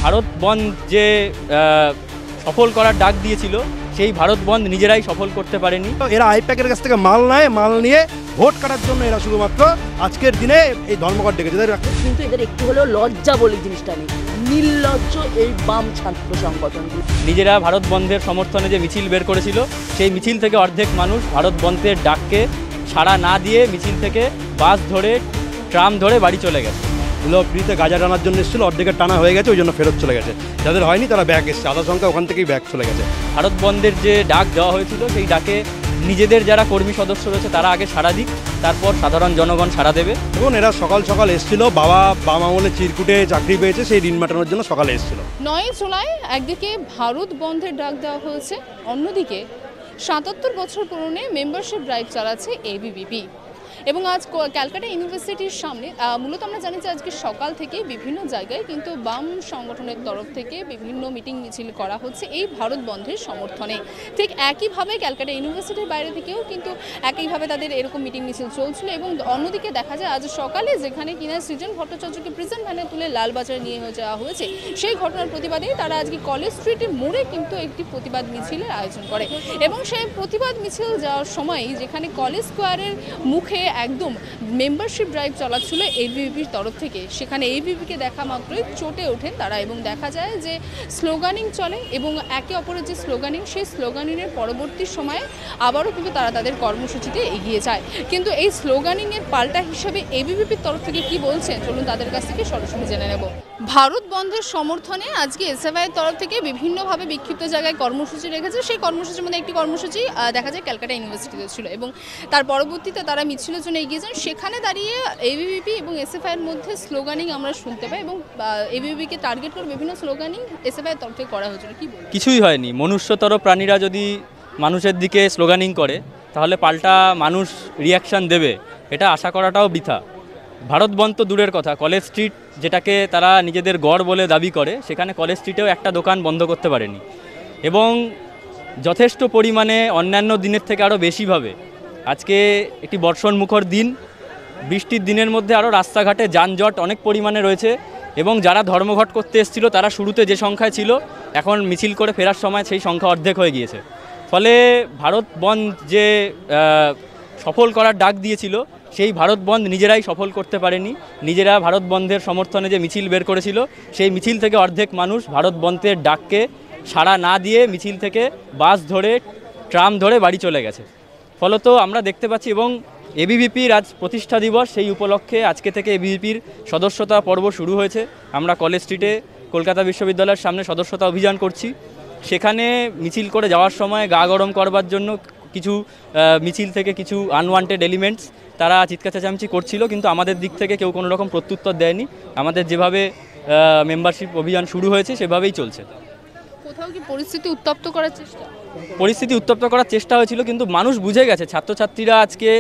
ভারত বন্ধ যে সফল করার ডাক দিয়েছিল সেই ভারত বন্ধ নিজেরাই সফল করতে পারেনি। এরা আইপ্যাকের কাছ থেকে মাল নেয়, মাল নিয়ে ভোট কাটার জন্য এরা শুধুমাত্র আজকের দিনে এই ধর্মঘট ডেকেছে। কিন্তু এদের একটু হলেও লজ্জা বলে জিনিসটা নেই, নির্লজ্জ এই বাম ছাত্র সংগঠনগুলো। নিজেরা ভারত বন্ধের সমর্থনে যে মিছিল বের করেছিল সেই মিছিল থেকে অর্ধেক মানুষ ভারত বন্ধের ডাককে সাড়া না দিয়ে মিছিল থেকে বাস ধরে ট্রাম ধরে বাড়ি চলে গেছে। এগুলো ফ্রিতে গাঁজা টানার জন্য এসেছিল, অর্ধেকের টানা হয়ে গেছে, ওই জন্য ফেরত চলে গেছে। যাদের হয়নি তারা ব্যাগ এসছে, আধা সংখ্যা ওখান থেকেই ব্যাগ চলে গেছে। ভারত বন্ধের যে ডাক দেওয়া হয়েছিল সেই ডাকে নিজেদের যারা কর্মী সদস্য রয়েছে তারা আগে সাড়া দিক, তারপর সাধারণ জনগণ সাড়া দেবে। এবং এরা সকাল সকাল এসেছিল, বাম আমলে চিরকুটে চাকরি পেয়েছে, সেই ঋণ মেটানোর জন্য সকালে এসেছিল। 9 জুলাই একদিকে ভারত বন্ধের ডাক দেওয়া হয়েছে, অন্যদিকে 77 বছর পুরনো মেম্বারশিপ ড্রাইভ চালাচ্ছে এবিভিপি। এবং আজ ক্যালকাটা ইউনিভার্সিটির সামনে মূলত আমরা জানি যে আজকে সকাল থেকে বিভিন্ন জায়গায় কিন্তু বাম সংগঠনের তরফ থেকে বিভিন্ন মিটিং মিছিল করা হচ্ছে এই ভারত বন্ধের সমর্থনে। ঠিক একইভাবে ক্যালকাটা ইউনিভার্সিটির বাইরে থেকেও কিন্তু একইভাবে তাদের এরকম মিটিং মিছিল চলছিল। এবং অন্যদিকে দেখা যায় আজ সকালে যেখানে কিনা সৃজন ভট্টাচার্যকে প্রিজন ভ্যানে তুলে লালবাজারে নিয়ে যাওয়া হয়েছে, সেই ঘটনার প্রতিবাদে তারা আজকে কলেজ স্ট্রিটের মোড়ে কিন্তু একটি প্রতিবাদ মিছিলের আয়োজন করে। এবং সেই প্রতিবাদ মিছিল যাওয়ার সময় যেখানে কলেজ স্কোয়ারের মুখে একদম মেম্বারশিপ ড্রাইভ চালাচ্ছিল এবিভিপির তরফ থেকে, সেখানে এবিভিপিকে দেখা মাত্রই চটে ওঠেন তারা এবং দেখা যায় যে স্লোগানিং চলে এবং একে অপরের যে স্লোগানিং, সেই স্লোগানিংয়ের পরবর্তী সময়ে আবারও কিন্তু তারা তাদের কর্মসূচিতে এগিয়ে যায়। কিন্তু এই স্লোগানিংয়ের পাল্টা হিসেবে এবিভিপির তরফ থেকে কি বলছেন চলুন তাদের কাছ থেকে সরাসরি জেনে নেব। ভারত বন্ধের সমর্থনে আজকে এসএফআইয়ের তরফ থেকে বিভিন্নভাবে বিক্ষিপ্ত জায়গায় কর্মসূচি রেখেছে। সেই কর্মসূচির মধ্যে একটি কর্মসূচি দেখা যায় ক্যালকাটা ইউনিভার্সিটিতে ছিল এবং তার পরবর্তীতে তারা মিছিলের জন্য এগিয়ে যান। সেখানে দাঁড়িয়ে এবিভিপি এবং এসএফআইয়ের মধ্যে স্লোগানিং আমরা শুনতে পাই এবং এবিভিপিকে টার্গেট করে বিভিন্ন স্লোগানিং এসএফআইয়ের তরফ থেকে করা হয়েছিল। কি কিছুই হয়নি। মনুষ্যতর প্রাণীরা যদি মানুষের দিকে স্লোগানিং করে তাহলে পাল্টা মানুষ রিয়াকশান দেবে, এটা আশা করাটাও বৃথা। ভারত বন্ধ তো দূরের কথা, কলেজ স্ট্রিট যেটাকে তারা নিজেদের গড় বলে দাবি করে, সেখানে কলেজ স্ট্রিটেও একটা দোকান বন্ধ করতে পারেনি এবং যথেষ্ট পরিমাণে অন্যান্য দিনের থেকে আরও বেশিভাবে আজকে একটি বর্ষণমুখর দিন, বৃষ্টির দিনের মধ্যে আরও রাস্তাঘাটে যানজট অনেক পরিমাণে রয়েছে এবং যারা ধর্মঘট করতে এসেছিল তারা শুরুতে যে সংখ্যায় ছিল এখন মিছিল করে ফেরার সময় সেই সংখ্যা অর্ধেক হয়ে গিয়েছে। ফলে ভারত বন্ধ যে সফল করার ডাক দিয়েছিল সেই ভারত বন্ধ নিজেরাই সফল করতে পারেনি। নিজেরা ভারত বন্ধের সমর্থনে যে মিছিল বের করেছিল সেই মিছিল থেকে অর্ধেক মানুষ ভারত বন্ধের ডাককে সাড়া না দিয়ে মিছিল থেকে বাস ধরে ট্রাম ধরে বাড়ি চলে গেছে। ফলত আমরা দেখতে পাচ্ছি এবং এবিভিপির আজ প্রতিষ্ঠা দিবস, সেই উপলক্ষে আজকে থেকে এবিভিপির সদস্যতা পর্ব শুরু হয়েছে। আমরা কলেজ স্ট্রিটে কলকাতা বিশ্ববিদ্যালয়ের সামনে সদস্যতা অভিযান করছি। সেখানে মিছিল করে যাওয়ার সময় গা গরম করবার জন্য কিছু মিছিল থেকে কিছু আনওয়ান্টেড এলিমেন্টস তারা চিৎকার চেঁচামেচি করছিল, কিন্তু আমাদের দিক থেকে কেউ কোনো রকম প্রত্যুত্তর দেয়নি। আমাদের যেভাবে মেম্বারশিপ অভিযান শুরু হয়েছে সেভাবেই চলছে। কোথাও কি পরিস্থিতি উত্তপ্ত করার চেষ্টা? পরিস্থিতি উত্তপ্ত করার চেষ্টা হয়েছিল, কিন্তু মানুষ বুঝে গেছে। ছাত্রছাত্রীরা আজকে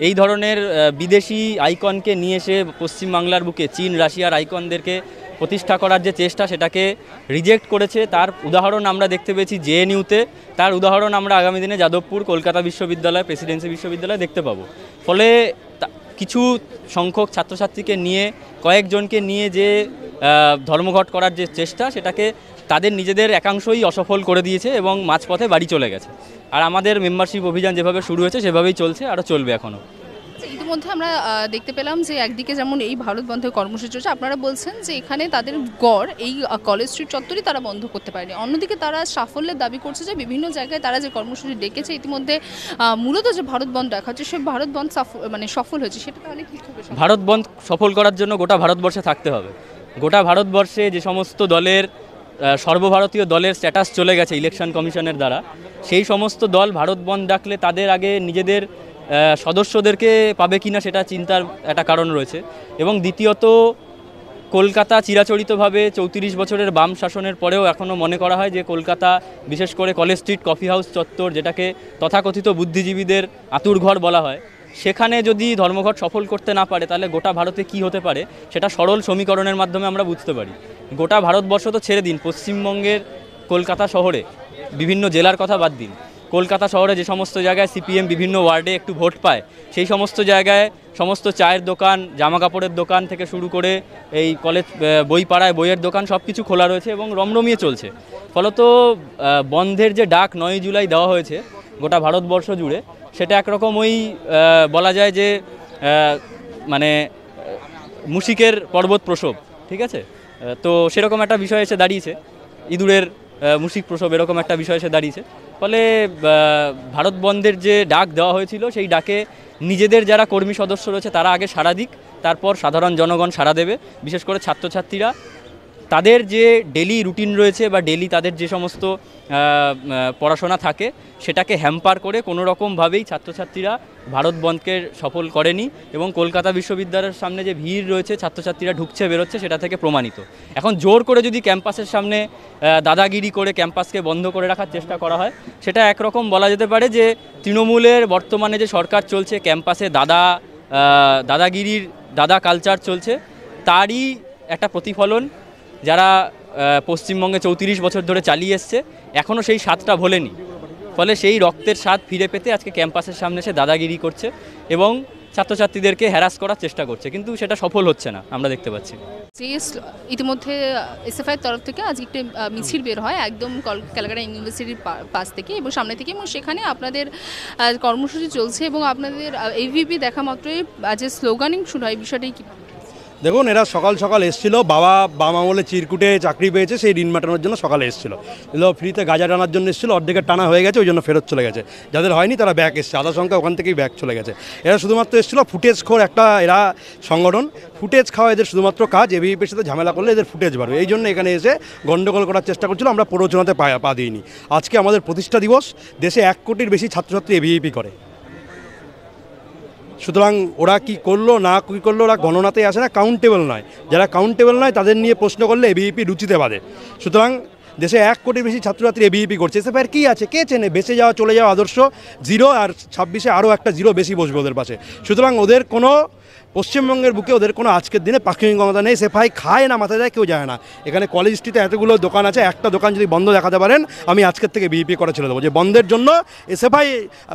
এই ধরনের বিদেশি আইকনকে নিয়ে এসে পশ্চিমবাংলার বুকে চীন রাশিয়ার আইকনদেরকে প্রতিষ্ঠা করার যে চেষ্টা সেটাকে রিজেক্ট করেছে। তার উদাহরণ আমরা দেখতে পেয়েছি জেএনইউতে, তার উদাহরণ আমরা আগামী দিনে যাদবপুর, কলকাতা বিশ্ববিদ্যালয়, প্রেসিডেন্সি বিশ্ববিদ্যালয়ে দেখতে পাবো। ফলে কিছু সংখ্যক ছাত্রছাত্রীকে নিয়ে, কয়েকজনকে নিয়ে যে ধর্মঘট করার যে চেষ্টা সেটাকে তাদের নিজেদের একাংশই অসফল করে দিয়েছে এবং মাঝপথে বাড়ি চলে গেছে। আর আমাদের মেম্বারশিপ অভিযান যেভাবে শুরু হয়েছে সেভাবেই চলছে, আরও চলবে এখনও। ইতিমধ্যে আমরা দেখতে পেলাম যে একদিকে যেমন এই ভারত বন্ধের কর্মসূচি হচ্ছে, আপনারা বলছেন যে এখানে তাদের গড় এই কলেজ স্ট্রিট চত্বরই তারা বন্ধ করতে পারেনি। অন্যদিকে তারা সাফল্যের দাবি করছে যে বিভিন্ন জায়গায় তারা যে কর্মসূচি ডেকেছে ইতিমধ্যে মূলত যে ভারত বন্ধ দেখা হচ্ছে সে ভারত বন্ধ সফল হয়েছে। সেটা তাহলে কী হবে? ভারত বন্ধ সফল করার জন্য গোটা ভারতবর্ষে থাকতে হবে। গোটা ভারতবর্ষে যে সমস্ত দলের সর্বভারতীয় দলের স্ট্যাটাস চলে গেছে ইলেকশন কমিশনের দ্বারা, সেই সমস্ত দল ভারত বন্ধ ডাকলে তাদের আগে নিজেদের সদস্যদেরকে পাবে কিনা সেটা চিন্তার একটা কারণ রয়েছে। এবং দ্বিতীয়ত কলকাতা চিরাচরিতভাবে 34 বছরের বাম শাসনের পরেও এখনও মনে করা হয় যে কলকাতা, বিশেষ করে কলেজ স্ট্রিট, কফি হাউস চত্বর, যেটাকে তথাকথিত বুদ্ধিজীবীদের আতুরঘর বলা হয়, সেখানে যদি ধর্মঘট সফল করতে না পারে তাহলে গোটা ভারতে কি হতে পারে সেটা সরল সমীকরণের মাধ্যমে আমরা বুঝতে পারি। গোটা ভারতবর্ষ তো ছেড়ে দিন, পশ্চিমবঙ্গের কলকাতা শহরে বিভিন্ন জেলার কথা বাদ দিন, কলকাতা শহরে যে সমস্ত জায়গায় সিপিএম বিভিন্ন ওয়ার্ডে একটু ভোট পায়, সেই সমস্ত জায়গায় সমস্ত চায়ের দোকান, জামা কাপড়ের দোকান থেকে শুরু করে এই কলেজ বই পাড়ায় বইয়ের দোকান সব কিছু খোলা রয়েছে এবং রমরমিয়ে চলছে। ফলত বন্ধের যে ডাক 9 জুলাই দেওয়া হয়েছে গোটা ভারতবর্ষ জুড়ে, সেটা একরকম ওই বলা যায় যে মানে মুশিকের পর্বত প্রসব, ঠিক আছে? তো সেরকম একটা বিষয় এসে দাঁড়িয়েছে, ইঁদুরের মুশিক প্রসব এরকম একটা বিষয় এসে দাঁড়িয়েছে। ফলে ভারত বন্ধের যে ডাক দেওয়া হয়েছিল সেই ডাকে নিজেদের যারা কর্মী সদস্য রয়েছে তারা আগে সাড়া দিক, তারপর সাধারণ জনগণ সাড়া দেবে। বিশেষ করে ছাত্রছাত্রীরা তাদের যে ডেলি রুটিন রয়েছে বা ডেলি তাদের যে সমস্ত পড়াশোনা থাকে সেটাকে হ্যাম্পার করে কোনো রকমভাবেই ছাত্রছাত্রীরা ভারত বন্ধকে সফল করেনি এবং কলকাতা বিশ্ববিদ্যালয়ের সামনে যে ভিড় রয়েছে, ছাত্রছাত্রীরা ঢুকছে বেরোচ্ছে, সেটা থেকে প্রমাণিত। এখন জোর করে যদি ক্যাম্পাসের সামনে দাদাগিরি করে ক্যাম্পাসকে বন্ধ করে রাখার চেষ্টা করা হয়, সেটা একরকম বলা যেতে পারে যে তৃণমূলের বর্তমানে যে সরকার চলছে, ক্যাম্পাসে দাদাগিরির দাদা কালচার চলছে, তারই একটা প্রতিফলন। যারা পশ্চিমবঙ্গে 34 বছর ধরে চালিয়ে এসছে এখনও সেই স্বাদটা ভোলেনি। ফলে সেই রক্তের স্বাদ ফিরে পেতে আজকে ক্যাম্পাসের সামনে সে দাদাগিরি করছে এবং ছাত্রছাত্রীদেরকে হ্যারাস করার চেষ্টা করছে, কিন্তু সেটা সফল হচ্ছে না, আমরা দেখতে পাচ্ছি। ইতিমধ্যে এসএফআইয়ের তরফ থেকে আজকে একটা মিছিল বের হয় একদম ক্যালকাটা ইউনিভার্সিটির পাশ থেকে এবং সামনে থেকে, এবং সেখানে আপনাদের কর্মসূচি চলছে এবং আপনাদের এভিপি দেখা মাত্রই যে স্লোগানিং শুরু হয়, বিষয়টাই কি? দেখুন, এরা সকাল সকাল এসেছিলো, বাবা আমলে চিরকুটে চাকরি পেয়েছে, সেই ঋণ মেটানোর জন্য সকালে এসেছিলো। এগুলো ফ্রিতে গাঁজা টানার জন্য এসেছিলো, অর্ধেকের টানা হয়ে গেছে, ওই জন্য ফেরত চলে গেছে। যাদের হয়নি তারা ব্যাক এসছে, আধা সংখ্যা ওখান থেকেই ব্যাক চলে গেছে। এরা শুধুমাত্র এসেছিলো ফুটেজ খোর একটা এরা সংগঠন, ফুটেজ খাওয়া এদের শুধুমাত্র কাজ। এবিভিপির সাথে ঝামেলা করলে এদের ফুটেজ বাড়বে, এই জন্য এখানে এসে গণ্ডগোল করার চেষ্টা করছিল। আমরা প্ররোচনাতে পা দিইনি। আজকে আমাদের প্রতিষ্ঠা দিবস, দেশে 1 কোটির বেশি ছাত্রছাত্রী এবিভিপি করে। সুতরাং ওরা কি করলো না কী করলো ওরা গণনাতে আসে না, কাউন্টেবল নয়। যারা কাউন্টেবল নয় তাদের নিয়ে প্রশ্ন করলে এবিভিপি রুচিতে বাঁধে। সুতরাং দেশে 1 কোটির বেশি ছাত্রছাত্রী এবিভিপি করছে। এসএফআইয়ের কী আছে, কে চেনে? বেঁচে যাওয়া, চলে যাওয়া আদর্শ, 0, আর 26-এ আরও একটা 0 বেশি বসবে ওদের পাশে। সুতরাং ওদের কোনো পশ্চিমবঙ্গের বুকে ওদের কোনো আজকের দিনে পাক্ষিক ক্ষমতা নেই। এসএফআই খায় না মাথায় যায়, কেউ যায় না। এখানে কলেজ স্ট্রিটে এতগুলো দোকান আছে, একটা দোকান যদি বন্ধ দেখাতে পারেন আমি আজকের থেকে বিইপি করে ছেড়ে দেবো। যে বন্ধের জন্য এসএফআই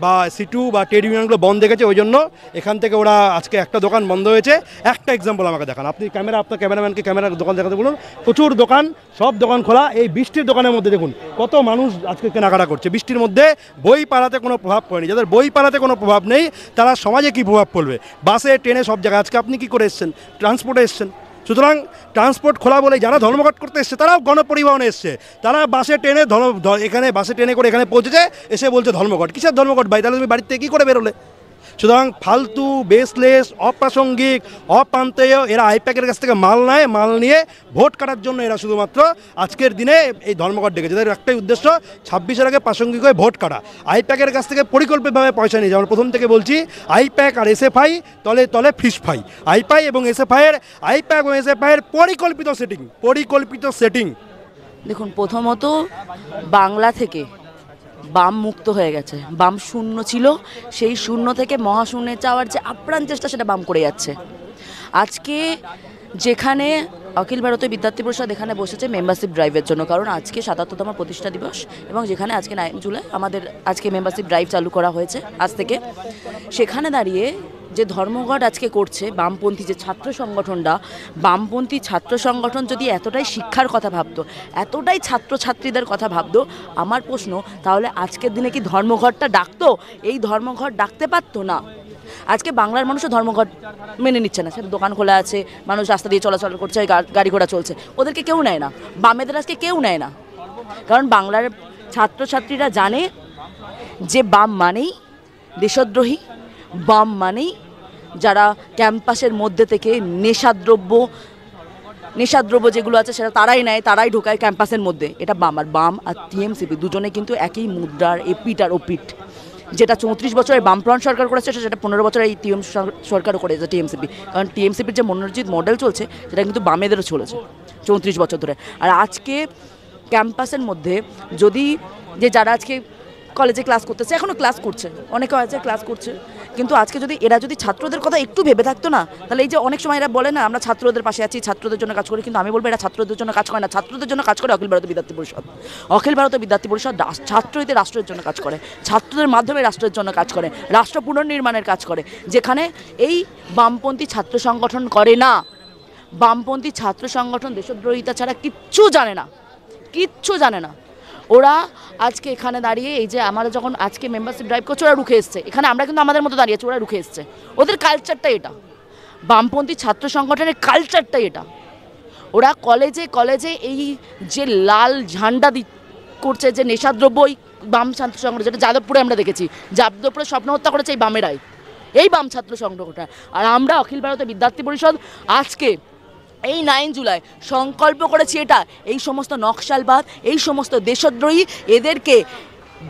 বা সিটু বা ট্রেড ইউনিয়নগুলো বন্ধ দেখেছে, ওই জন্য এখান থেকে ওরা আজকে একটা দোকান বন্ধ হয়েছে। একটা এক্সাম্পল আমাকে দেখান, আপনি আপনার ক্যামেরাম্যানকে ক্যামেরার দোকান দেখাতে বলুন। প্রচুর দোকান, সব দোকান খোলা। এই বৃষ্টির দোকানের মধ্যে দেখুন কত মানুষ আজকে কেনাকাটা করছে বৃষ্টির মধ্যে। বই পাড়াতে কোনো প্রভাব পড়েনি। যাদের বই পাড়াতে কোনো প্রভাব নেই তারা সমাজে কী প্রভাব পড়বে? বাসে, ট্রেনে, সব জায়গায়। আজকে আপনি কী করে এসছেন? ট্রান্সপোর্টে এসছেন। সুতরাং ট্রান্সপোর্ট খোলা বলে যারা ধর্মঘট করতে এসছে তারাও গণপরিবহনে এসছে। তারা বাসে ট্রেনে এখানে বাসে ট্রেনে করে এখানে পৌঁছেছে, এসে বলছে ধর্মঘট। কিসের ধর্মঘট ভাই? তাহলে তুমি বাড়িতে কী করে বেরোলে? সুতরাং ফালতু, বেসলেস, অপ্রাসঙ্গিক, অপ্রান্তীয় এরা আইপ্যাকের কাছ থেকে মাল নেয়। মাল নিয়ে ভোট কাটার জন্য এরা শুধুমাত্র আজকের দিনে এই ধর্মঘট ডেকেছে। এদের একটাই উদ্দেশ্য, 26-এর আগে প্রাসঙ্গিক হয়ে ভোট কাটা। আইপ্যাকের কাছ থেকে পরিকল্পিতভাবে পয়সা নিয়ে, যেমন প্রথম থেকে বলছি, আইপ্যাক আর এসএফআই তলে তলে ফিশ ফ্রাই। আইপ্যাক এবং এসএফআইয়ের পরিকল্পিত সেটিং। দেখুন, প্রথমত বাংলা থেকে বাম মুক্ত হয়ে গেছে। বাম শূন্য ছিল, সেই শূন্য থেকে মহাশূন্যে যাওয়ার যে আপ্রাণ চেষ্টা সেটা বাম করে যাচ্ছে। আজকে যেখানে অখিল ভারতীয় বিদ্যার্থী পরিষদ এখানে বসেছে মেম্বারশিপ ড্রাইভের জন্য, কারণ আজকে 77তম প্রতিষ্ঠা দিবস এবং যেখানে আজকে 9 জুলাই আমাদের আজকে মেম্বারশিপ ড্রাইভ চালু করা হয়েছে আজ থেকে। সেখানে দাঁড়িয়ে যে ধর্মঘট আজকে করছে বামপন্থী যে ছাত্র সংগঠনটা, বামপন্থী ছাত্র সংগঠন যদি এতটাই শিক্ষার কথা ভাবতো, এতটাই ছাত্রছাত্রীদের কথা ভাবতো, আমার প্রশ্ন তাহলে আজকের দিনে কি ধর্মঘটটা ডাকতো? এই ধর্মঘট ডাকতে পারতো না। আজকে বাংলার মানুষও ধর্মঘট মেনে নিচ্ছে না। সেটা দোকান খোলা আছে, মানুষ রাস্তা দিয়ে চলাচল করছে, গাড়ি ঘোড়া চলছে, ওদেরকে কেউ নেয় না। বামেদের আজকে কেউ নেয় না, কারণ বাংলার ছাত্রছাত্রীরা জানে যে বাম মানেই দেশদ্রোহী, বাম মানেই যারা ক্যাম্পাসের মধ্যে থেকে নেশাদ্রব্য যেগুলো আছে সেটা তারাই নেয়, তারাই ঢোকায় ক্যাম্পাসের মধ্যে। এটা বাম আর টিএমসিপি দুজনে কিন্তু একই মুদ্রার এপিট আর ওপিট। যেটা 34 বছরের বামফ্রন্ট সরকার করেছে সেটা 15 বছরের এই সরকারও করেছে টিএমসিপি। কারণ টিএমসিপির যে মনোরঞ্জিত মডেল চলছে সেটা কিন্তু বামেদেরও চলেছে 34 বছর ধরে। আর আজকে ক্যাম্পাসের মধ্যে যদি যারা আজকে কলেজে ক্লাস করতেছে, এখনও ক্লাস করছে, অনেকে আছে ক্লাস করছে, কিন্তু আজকে যদি এরা যদি ছাত্রদের কথা একটু ভেবে থাকতো না, তাহলে এই যে অনেক সময় এরা বলে না আমরা ছাত্রদের পাশে আছি, ছাত্রদের জন্য কাজ করি, কিন্তু আমি বলবো এরা ছাত্রদের জন্য কাজ করে না, ছাত্রদের জন্য কাজ করে অখিল ভারতীয় বিদ্যার্থী পরিষদ। অখিল ভারতীয় বিদ্যার্থী পরিষদ ছাত্রদের রাষ্ট্রের জন্য কাজ করে, ছাত্রদের মাধ্যমে রাষ্ট্রের জন্য কাজ করে, রাষ্ট্র পুনর্নির্মাণের কাজ করে, যেখানে এই বামপন্থী ছাত্র সংগঠন করে না। বামপন্থী ছাত্র সংগঠন দেশদ্রোহিতা ছাড়া কিচ্ছু জানে না, কিচ্ছু জানে না। ওরা আজকে এখানে দাঁড়িয়ে এই যে আমরা যখন আজকে মেম্বারশিপ ড্রাইভ করছে ওরা রুখে এসছে, এখানে আমরা কিন্তু আমাদের মতো দাঁড়িয়েছি, ওরা রুখে এসছে। ওদের কালচারটাই এটা, বামপন্থী ছাত্র সংগঠনের কালচারটাই এটা। ওরা কলেজে কলেজে এই যে লাল ঝান্ডা করছে, যে নেশাদ্রব্য, ওই বাম ছাত্র সংগঠন, যেটা যাদবপুরে আমরা দেখেছি, যাদবপুরে স্বপ্ন হত্যা করেছে এই বামেরাই, এই বাম ছাত্র সংগঠনটা। আর আমরা অখিল ভারতীয় বিদ্যার্থী পরিষদ আজকে এই 9 জুলাই সংকল্প করেছি এটা, এই সমস্ত নকশালবাদ, এই সমস্ত দেশদ্রোহী, এদেরকে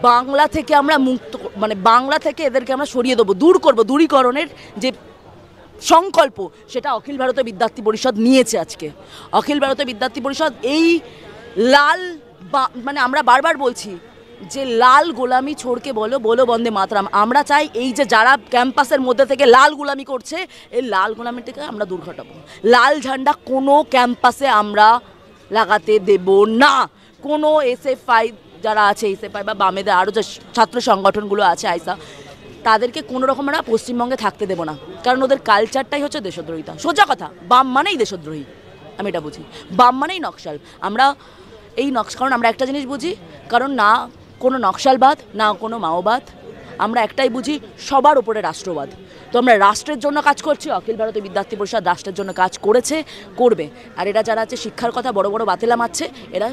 বাংলা থেকে আমরা মুক্ত, মানে বাংলা থেকে এদেরকে আমরা সরিয়ে দেবো, দূর করব। দূরীকরণের যে সংকল্প সেটা অখিল ভারতীয় বিদ্যার্থী পরিষদ নিয়েছে আজকে। অখিল ভারতীয় বিদ্যার্থী পরিষদ এই লাল মানে আমরা বারবার বলছি যে লাল গোলামি ছোড়কে বলো, বলো বন্দে মাতরম। আমরা চাই এই যে যারা ক্যাম্পাসের মধ্যে থেকে লাল গোলামি করছে, এই লাল গোলামিটাকে আমরা দূর ঘটাবো। লাল ঝান্ডা কোনো ক্যাম্পাসে আমরা লাগাতে দেব না। কোনো এসএফআই যারা আছে, এসএফআই বা বামেদের আরও যে ছাত্র সংগঠনগুলো আছে আইসা, তাদেরকে কোনো রকম আমরা পশ্চিমবঙ্গে থাকতে দেবো না, কারণ ওদের কালচারটাই হচ্ছে দেশদ্রোহিতা। সোজা কথা, বাম মানেই দেশদ্রোহী, আমি এটা বুঝি। বাম মানেই নকশাল। আমরা এই কারণ আমরা একটা জিনিস বুঝি, কারণ না কোনো নকশালবাদ, না কোনো মাওবাদ, আমরা একটাই বুঝি, সবার উপরে রাষ্ট্রবাদ। তো আমরা রাষ্ট্রের জন্য কাজ করছি, অখিল ভারতীয় বিদ্যার্থী পরিষদ রাষ্ট্রের জন্য কাজ করেছে, করবে। আর এরা যারা আছে শিক্ষার কথা বড় বড় বাতেলা মারছে, এরা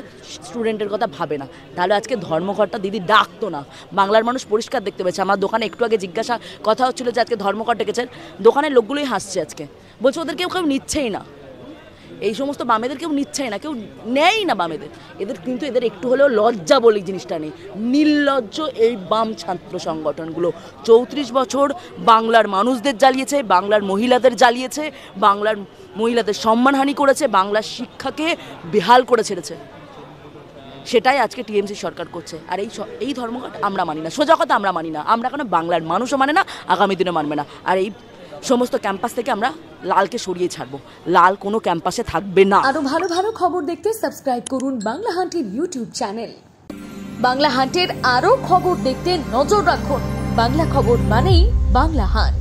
স্টুডেন্টের কথা ভাবে না। তাহলে আজকে ধর্মঘটটা দিদি ডাকতো না। বাংলার মানুষ পরিষ্কার দেখতে পেয়েছে। আমার দোকানে একটু আগে জিজ্ঞাসা কথা হচ্ছিল যে আজকে ধর্মঘট ডেকেছেন, দোকানের লোকগুলোই হাসছে আজকে, বলছে ওদের কেউ নিচ্ছেই না, এই সমস্ত বামেদের কেউ নিচ্ছেই না, কেউ নেয়ই না বামেদের। এদের কিন্তু এদের একটু হলেও লজ্জা বলে জিনিসটা নেই। নির্লজ্জ এই বাম ছাত্র সংগঠনগুলো 34 বছর বাংলার মানুষদের জ্বালিয়েছে, বাংলার মহিলাদের জ্বালিয়েছে, বাংলার মহিলাদের সম্মানহানি করেছে, বাংলার শিক্ষাকে বেহাল করে ছেড়েছে। সেটাই আজকে টিএমসি সরকার করছে। আর এই ধর্মঘট আমরা মানি না, সোজা কথা আমরা মানি না। আমরা কেন, বাংলার মানুষও মানে না, আগামী দিনে মানবে না। আর এই সমস্ত ক্যাম্পাস থেকে আমরা লালকে সরিয়ে ছাড়বো, লাল কোনো ক্যাম্পাসে থাকবে না। আরো ভালো ভালো খবর দেখতে সাবস্ক্রাইব করুন বাংলা হান্টের ইউটিউব চ্যানেল। বাংলা হান্টের আরো খবর দেখতে নজর রাখুন। বাংলা খবর মানেই বাংলা হান্ট।